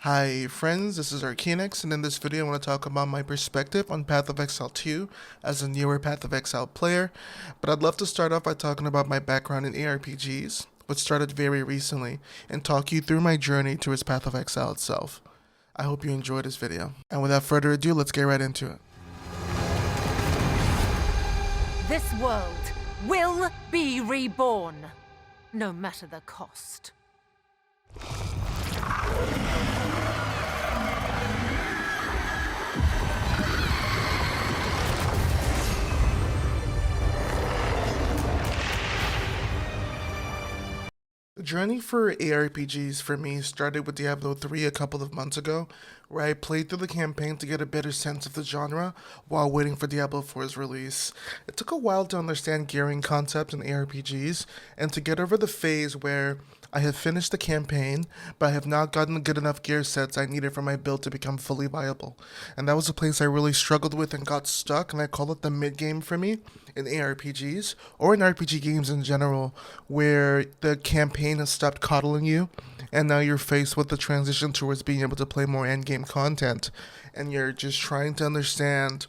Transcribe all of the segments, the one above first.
Hi friends, this is arcainex, and in this video I want to talk about my perspective on Path of Exile 2 as a newer Path of Exile player, but I'd love to start off by talking about my background in ARPGs, which started very recently, and talk you through my journey towards Path of Exile itself. I hope you enjoyed this video, and without further ado, let's get right into it. This world will be reborn, no matter the cost. The journey for ARPGs for me started with Diablo 3 a couple of months ago, where I played through the campaign to get a better sense of the genre while waiting for Diablo 4's release. It took a while to understand gearing concepts in ARPGs, and to get over the phase where I have finished the campaign, but I have not gotten the good enough gear sets I needed for my build to become fully viable. And that was a place I really struggled with and got stuck, and I call it the mid-game for me in ARPGs, or in RPG games in general, where the campaign has stopped coddling you, and now you're faced with the transition towards being able to play more endgame content, and you're just trying to understand,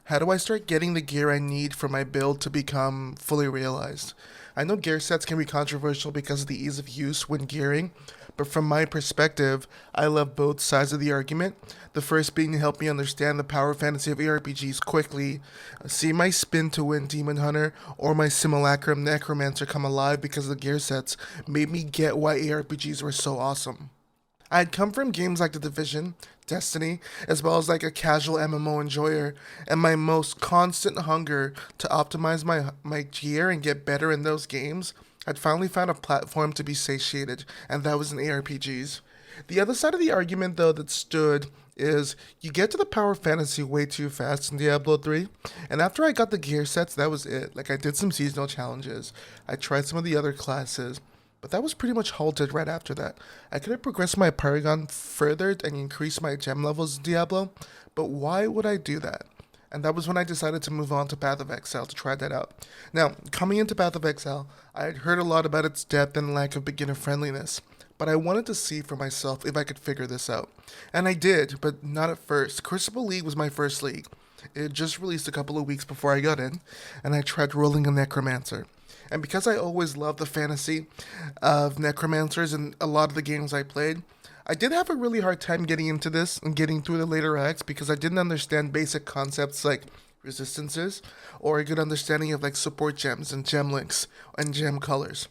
how do I start getting the gear I need for my build to become fully realized? I know gear sets can be controversial because of the ease of use when gearing, but from my perspective, I love both sides of the argument. The first being to help me understand the power fantasy of ARPGs quickly, see my spin to win Demon Hunter or my Simulacrum Necromancer come alive because the gear sets made me get why ARPGs were so awesome. I had come from games like The Division, Destiny, as well as like a casual MMO enjoyer, and my most constant hunger to optimize my gear and get better in those games had finally found a platform to be satiated, and that was in ARPGs. The other side of the argument, though, that stood is you get to the power fantasy way too fast in Diablo 3, and after I got the gear sets, that was it. Like, I did some seasonal challenges, I tried some of the other classes, but that was pretty much halted right after that. I could have progressed my Paragon further and increased my gem levels in Diablo, but why would I do that? And that was when I decided to move on to Path of Exile to try that out. Now, coming into Path of Exile, I had heard a lot about its depth and lack of beginner friendliness, but I wanted to see for myself if I could figure this out. And I did, but not at first. Crucible League was my first league. It had just released a couple of weeks before I got in, and I tried rolling a Necromancer. And because I always loved the fantasy of necromancers in a lot of the games I played, I did have a really hard time getting into this and getting through the later acts because I didn't understand basic concepts like resistances or a good understanding of like support gems and gem links and gem colors.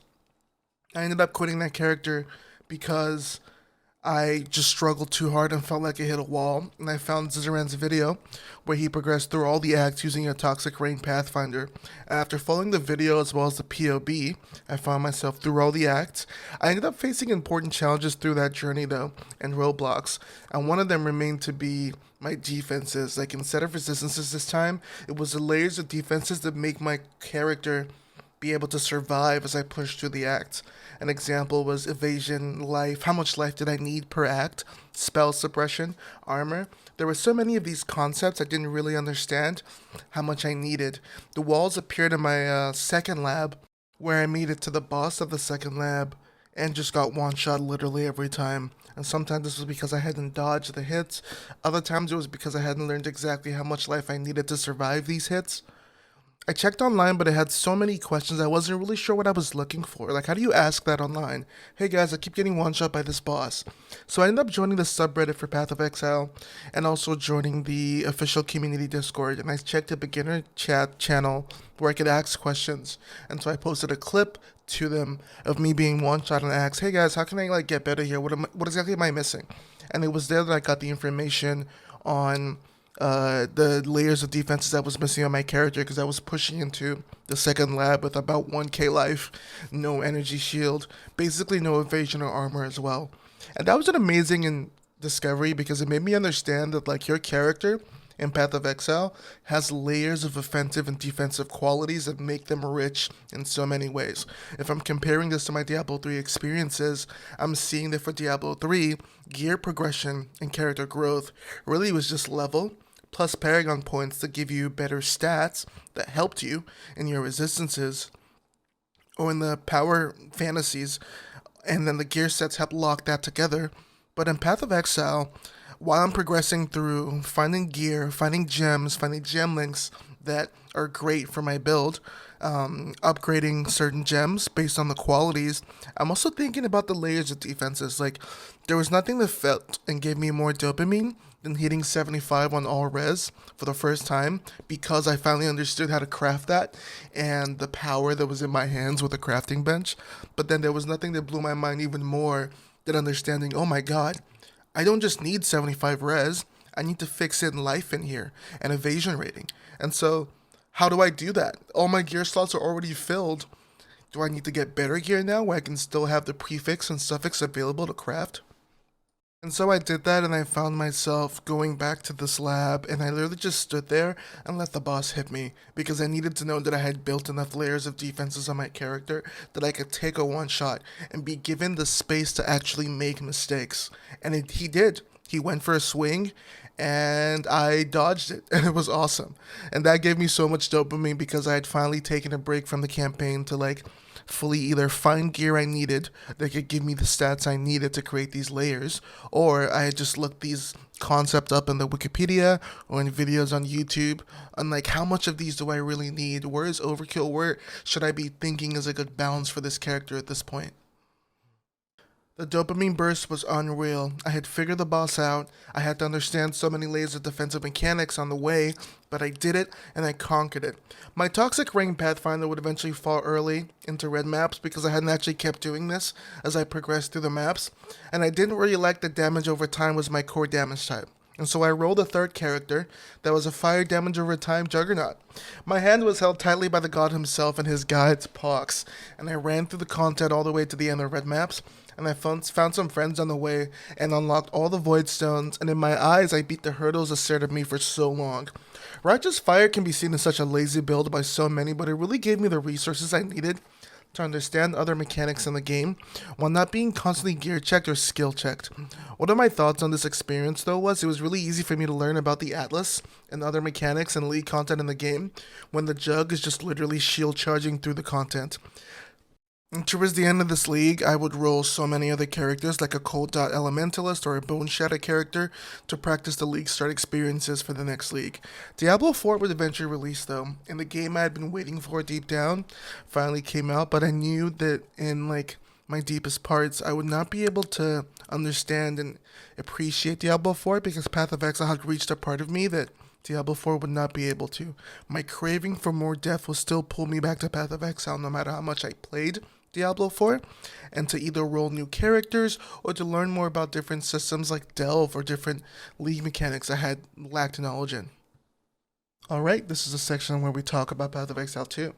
I ended up quitting that character because I just struggled too hard and felt like I hit a wall, and I found Zizaran's video where he progressed through all the acts using a Toxic Rain Pathfinder. And after following the video as well as the POB, I found myself through all the acts. I ended up facing important challenges through that journey though, and roadblocks, and one of them remained to be my defenses. Like, instead of resistances this time, it was the layers of defenses that make my character be able to survive as I pushed through the acts. An example was evasion, life, how much life did I need per act, spell suppression, armor. There were so many of these concepts I didn't really understand how much I needed. The walls appeared in my second lab, where I made it to the boss of the second lab and just got one shot literally every time. And sometimes this was because I hadn't dodged the hits, other times it was because I hadn't learned exactly how much life I needed to survive these hits. I checked online, but it had so many questions I wasn't really sure what I was looking for. Like, how do you ask that online? Hey guys, I keep getting one shot by this boss. So I ended up joining the subreddit for Path of Exile and also joining the official community Discord. And I checked a beginner chat channel where I could ask questions. And so I posted a clip to them of me being one shot and asked, hey guys, how can I like get better here? What exactly am I missing? And it was there that I got the information on the layers of defenses I was missing on my character because I was pushing into the second lab with about 1k life, no energy shield, basically no evasion or armor as well. And that was an amazing discovery because it made me understand that like your character in Path of Exile has layers of offensive and defensive qualities that make them rich in so many ways. If I'm comparing this to my Diablo 3 experiences, I'm seeing that for Diablo 3, gear progression and character growth really was just level plus Paragon points to give you better stats that helped you in your resistances or in the power fantasies, and then the gear sets help lock that together. But in Path of Exile, while I'm progressing through finding gear, finding gems, finding gem links that are great for my build, upgrading certain gems based on the qualities, I'm also thinking about the layers of defenses. Like, there was nothing that felt and gave me more dopamine than hitting 75 on all res for the first time because I finally understood how to craft that and the power that was in my hands with a crafting bench. But then there was nothing that blew my mind even more than understanding, oh my god, I don't just need 75 res, I need to fix in life in here and evasion rating. And so, how do I do that? All my gear slots are already filled. Do I need to get better gear now where I can still have the prefix and suffix available to craft? And so I did that, and I found myself going back to this lab, and I literally just stood there and let the boss hit me because I needed to know that I had built enough layers of defenses on my character that I could take a one shot and be given the space to actually make mistakes. And he did. He went for a swing, and I dodged it, and it was awesome. And that gave me so much dopamine because I had finally taken a break from the campaign to like fully either find gear I needed that could give me the stats I needed to create these layers, or I had just looked these concepts up in the Wikipedia or in videos on YouTube on like how much of these do I really need? Where is overkill? Where should I be thinking is a good balance for this character at this point? The dopamine burst was unreal. I had figured the boss out. I had to understand so many layers of defensive mechanics on the way, but I did it and I conquered it. My toxic rank Pathfinder would eventually fall early into red maps because I hadn't actually kept doing this as I progressed through the maps, and I didn't really like the damage over time was my core damage type. And so I rolled a third character that was a fire damage over time juggernaut. My hand was held tightly by the god himself and his guide's pox, and I ran through the content all the way to the end of red maps, and I found some friends on the way and unlocked all the void stones, and in my eyes I beat the hurdles asserted of me for so long. Righteous Fire can be seen as such a lazy build by so many, but it really gave me the resources I needed to understand other mechanics in the game while not being constantly gear checked or skill checked. One of my thoughts on this experience though was it was really easy for me to learn about the Atlas and other mechanics and league content in the game when the jug is just literally shield charging through the content. And towards the end of this league, I would roll so many other characters like a Cold Dot Elementalist or a Bone Shatter character to practice the league start experiences for the next league. Diablo 4 would eventually release though, and the game I had been waiting for deep down finally came out, but I knew that in like my deepest parts, I would not be able to understand and appreciate Diablo 4 because Path of Exile had reached a part of me that Diablo 4 would not be able to. My craving for more depth will still pull me back to Path of Exile no matter how much I played Diablo 4, and to either roll new characters or to learn more about different systems like Delve or different league mechanics I had lacked knowledge in. Alright, this is a section where we talk about Path of Exile 2.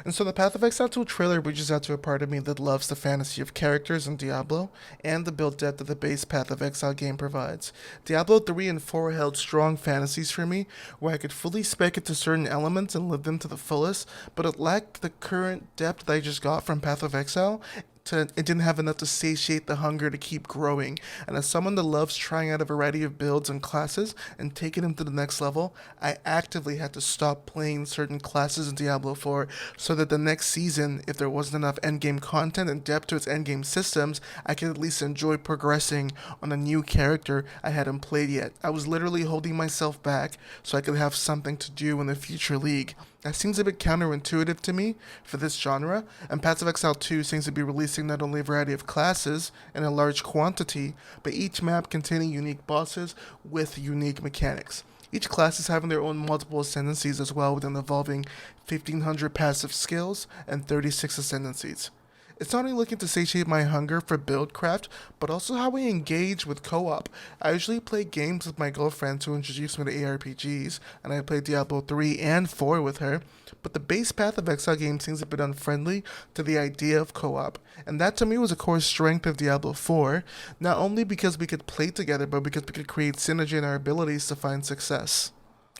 And so the Path of Exile 2 trailer reaches out to a part of me that loves the fantasy of characters in Diablo and the build depth that the base Path of Exile game provides. Diablo 3 and 4 held strong fantasies for me where I could fully spec into certain elements and live them to the fullest, but it lacked the current depth that I just got from Path of Exile. It didn't have enough to satiate the hunger to keep growing. And as someone that loves trying out a variety of builds and classes and taking them to the next level, I actively had to stop playing certain classes in Diablo 4 so that the next season, if there wasn't enough endgame content and depth to its endgame systems, I could at least enjoy progressing on a new character I hadn't played yet. I was literally holding myself back so I could have something to do in the future league. That seems a bit counterintuitive to me for this genre, and Path of Exile 2 seems to be releasing not only a variety of classes in a large quantity, but each map containing unique bosses with unique mechanics. Each class is having their own multiple ascendancies as well, with an evolving 1500 passive skills and 36 ascendancies. It's not only looking to satiate my hunger for buildcraft, but also how we engage with co-op. I usually play games with my girlfriend who introduced me to ARPGs, and I play Diablo 3 and 4 with her, but the base Path of Exile game seems a bit unfriendly to the idea of co-op, and that to me was a core strength of Diablo 4, not only because we could play together, but because we could create synergy in our abilities to find success.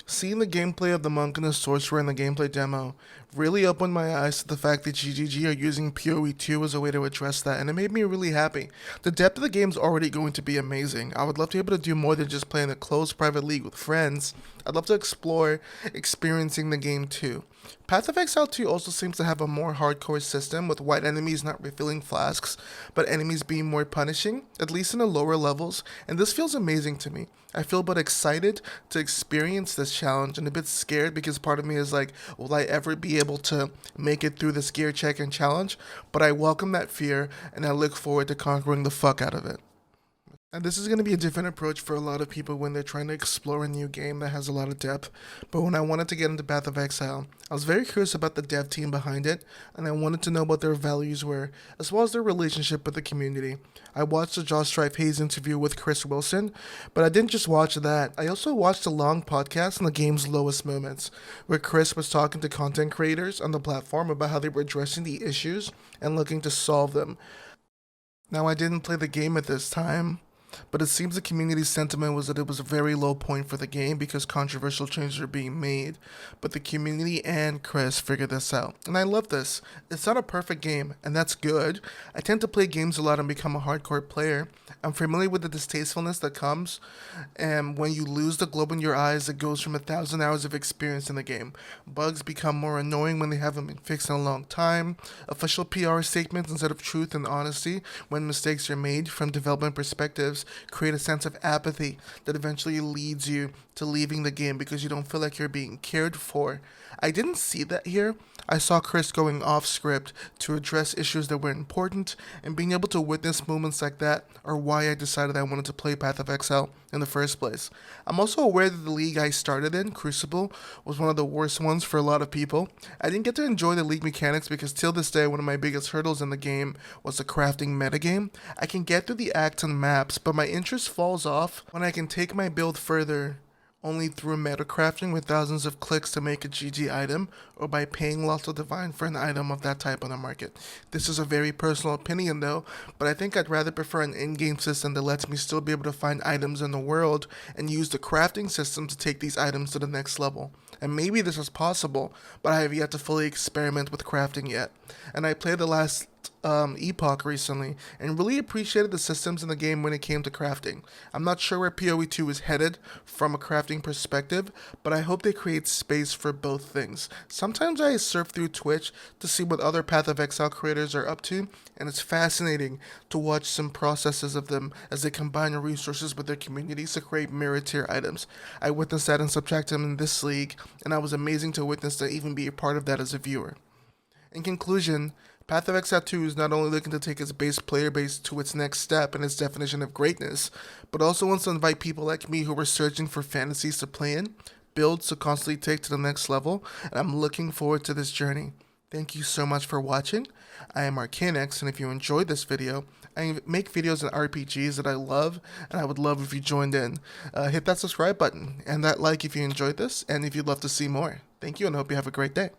Seeing the gameplay of the monk and the sorcerer in the gameplay demo really opened my eyes to the fact that GGG are using PoE2 as a way to address that, and it made me really happy. The depth of the game is already going to be amazing. I would love to be able to do more than just play in a closed private league with friends. I'd love to explore experiencing the game too. Path of Exile 2 also seems to have a more hardcore system, with white enemies not refilling flasks, but enemies being more punishing, at least in the lower levels, and this feels amazing to me. I feel both excited to experience this challenge and a bit scared because part of me is like, will I ever be able to make it through this gear check and challenge? But I welcome that fear and I look forward to conquering the fuck out of it. And this is going to be a different approach for a lot of people when they're trying to explore a new game that has a lot of depth. But when I wanted to get into Path of Exile, I was very curious about the dev team behind it, and I wanted to know what their values were, as well as their relationship with the community. I watched the Josh Strife Hayes interview with Chris Wilson, but I didn't just watch that. I also watched a long podcast on the game's lowest moments, where Chris was talking to content creators on the platform about how they were addressing the issues and looking to solve them. Now, I didn't play the game at this time, but it seems the community's sentiment was that it was a very low point for the game because controversial changes are being made. But the community and Chris figured this out. And I love this. It's not a perfect game, and that's good. I tend to play games a lot and become a hardcore player. I'm familiar with the distastefulness that comes, and when you lose the globe in your eyes, it goes from 1,000 hours of experience in the game. Bugs become more annoying when they haven't been fixed in a long time. Official PR statements instead of truth and honesty when mistakes are made from development perspectives create a sense of apathy that eventually leads you to leaving the game because you don't feel like you're being cared for. I didn't see that here. I saw Chris going off script to address issues that were important, and being able to witness moments like that are why I decided I wanted to play Path of Exile in the first place. I'm also aware that the league I started in, Crucible, was one of the worst ones for a lot of people. I didn't get to enjoy the league mechanics because till this day one of my biggest hurdles in the game was the crafting metagame. I can get through the acts and maps, but my interest falls off when I can take my build further only through metacrafting with thousands of clicks to make a GG item, or by paying lots of divine for an item of that type on the market. This is a very personal opinion though, but I think I'd rather prefer an in-game system that lets me still be able to find items in the world and use the crafting system to take these items to the next level. And maybe this is possible, but I have yet to fully experiment with crafting yet. And I played the last Epoch recently and really appreciated the systems in the game when it came to crafting. I'm not sure where PoE2 is headed from a crafting perspective, but I hope they create space for both things. Sometimes I surf through Twitch to see what other Path of Exile creators are up to, and it's fascinating to watch some processes of them as they combine resources with their communities to create mirror tier items. I witnessed that in Subtractum in this league, and I was amazing to witness to even be a part of that as a viewer. In conclusion, Path of Exile 2 is not only looking to take its base player base to its next step in its definition of greatness, but also wants to invite people like me who are searching for fantasies to play in, builds to constantly take to the next level, and I'm looking forward to this journey. Thank you so much for watching. I am arcainex, and if you enjoyed this video, I make videos on RPGs that I love, and I would love if you joined in. Hit that subscribe button and that like if you enjoyed this, and if you'd love to see more. Thank you, and I hope you have a great day.